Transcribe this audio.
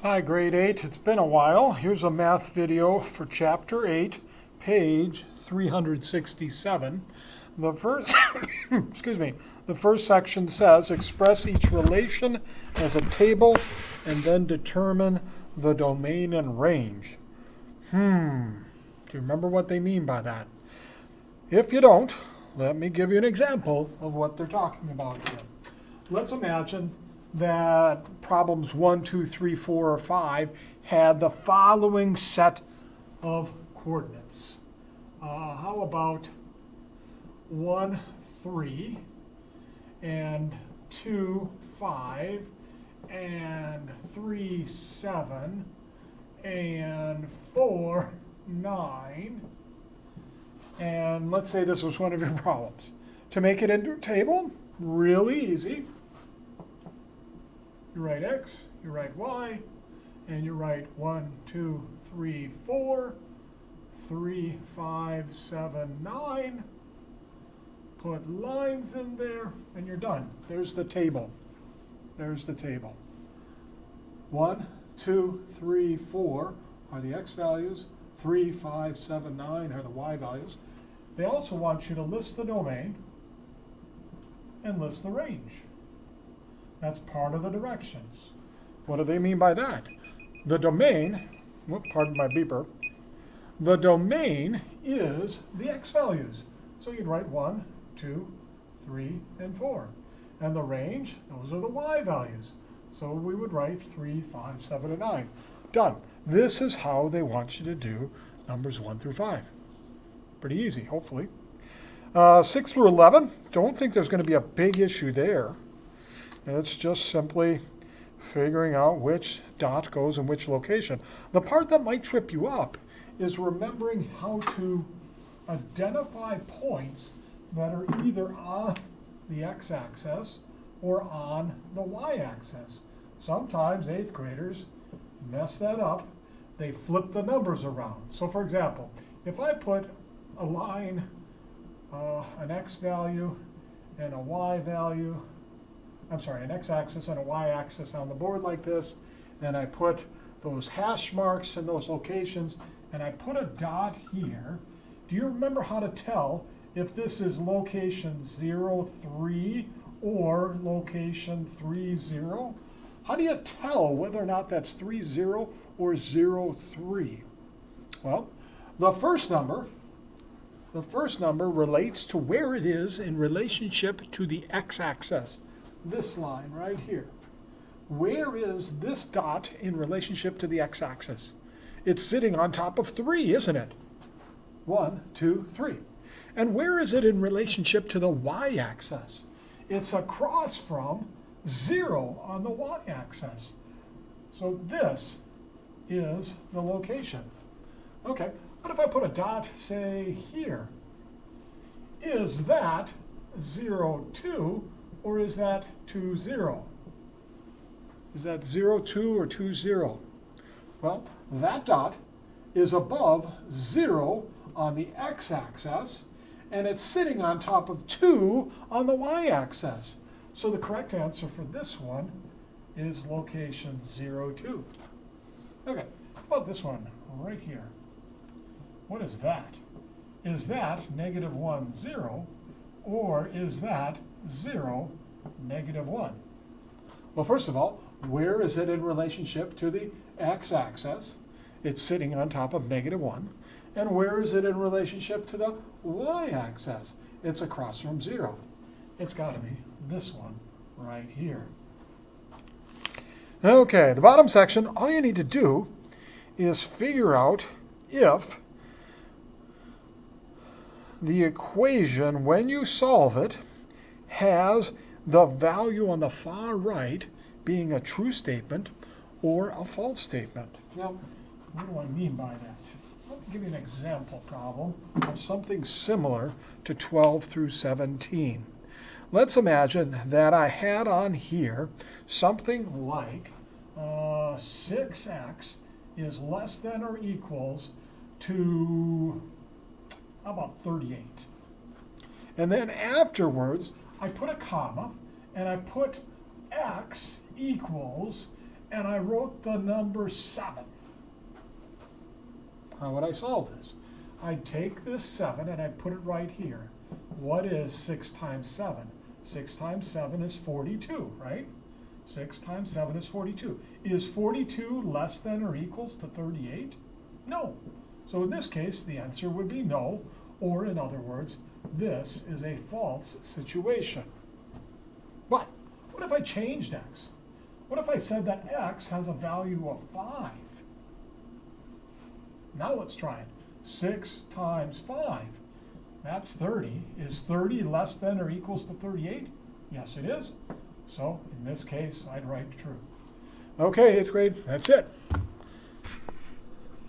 Hi, grade 8. It's been a while. Here's a math video for chapter 8, page 367. The first, the first section says express each relation as a table and then determine the domain and range. Do you remember what they mean by that? If you don't, let me give you an example of what they're talking about here. Let's imagine that problems 1, 2, 3, 4, or 5 had the following set of coordinates. How about 1, 3, and 2, 5, and 3, 7, and 4, 9. And let's say this was one of your problems. To make it into a table, really easy. You write X, you write Y, and you write 1, 2, 3, 4, 3, 5, 7, 9. Put lines in there, and you're done. There's the table. There's the table. 1, 2, 3, 4 are the X values. 3, 5, 7, 9 are the Y values. They also want you to list the domain and list the range. That's part of the directions. What do they mean by that? The domain, pardon my beeper, the domain is the X values. So you'd write 1, 2, 3, and 4. And the range, those are the Y values. So we would write 3, 5, 7, and 9. Done. This is how they want you to do numbers 1 through 5. Pretty easy, hopefully. 6 through 11, don't think there's going to be a big issue there. It's just simply figuring out which dot goes in which location. The part that might trip you up is remembering how to identify points that are either on the x-axis or on the y-axis. Sometimes 8th graders mess that up. They flip the numbers around. So for example, if I put a line, an x value and a y value, an x-axis and a y-axis on the board like this, and I put those hash marks in those locations, and I put a dot here. Do you remember how to tell if this is location 0, 3 or location 3, 0? How do you tell whether or not that's 3, 0 or 0, 3? Well, the first number relates to where it is in relationship to the x-axis. This line right here. Where is this dot in relationship to the x-axis? It's sitting on top of 3, isn't it? 1, 2, 3. And where is it in relationship to the y-axis? It's across from 0 on the y-axis. So this is the location. Okay, but if I put a dot, say, here, is that 0, 2, or is that 2, 0? Is that 0, 2, or 2, 0? Well, that dot is above 0 on the x-axis, and it's sitting on top of 2 on the y-axis. So the correct answer for this one is location 0, 2. Okay, how about this one right here? What is that? Is that -1, 0, or is that 0, -1? Well, first of all, where is it in relationship to the x-axis? It's sitting on top of -1. And where is it in relationship to the y-axis? It's across from 0. It's got to be this one right here. Okay, the bottom section, all you need to do is figure out if the equation, when you solve it, has the value on the far right being a true statement or a false statement. Now, what do I mean by that? Let me give you an example problem of something similar to 12 through 17. Let's imagine that I had on here something like 6x is less than or equals to, how about 38? And then afterwards, I put a comma, and I put x equals, and I wrote the number 7. How would I solve this? I'd take this 7 and I'd put it right here. What is 6 times 7? 6 times 7 is 42, right? 6 times 7 is 42. Is 42 less than or equals to 38? No. So in this case, the answer would be no, or in other words, this is a false situation. But what if I changed x? What if I said that x has a value of 5? Now let's try it. 6 times 5, that's 30. Is 30 less than or equals to 38? Yes, it is. So in this case, I'd write true. Okay, 8th grade, that's it.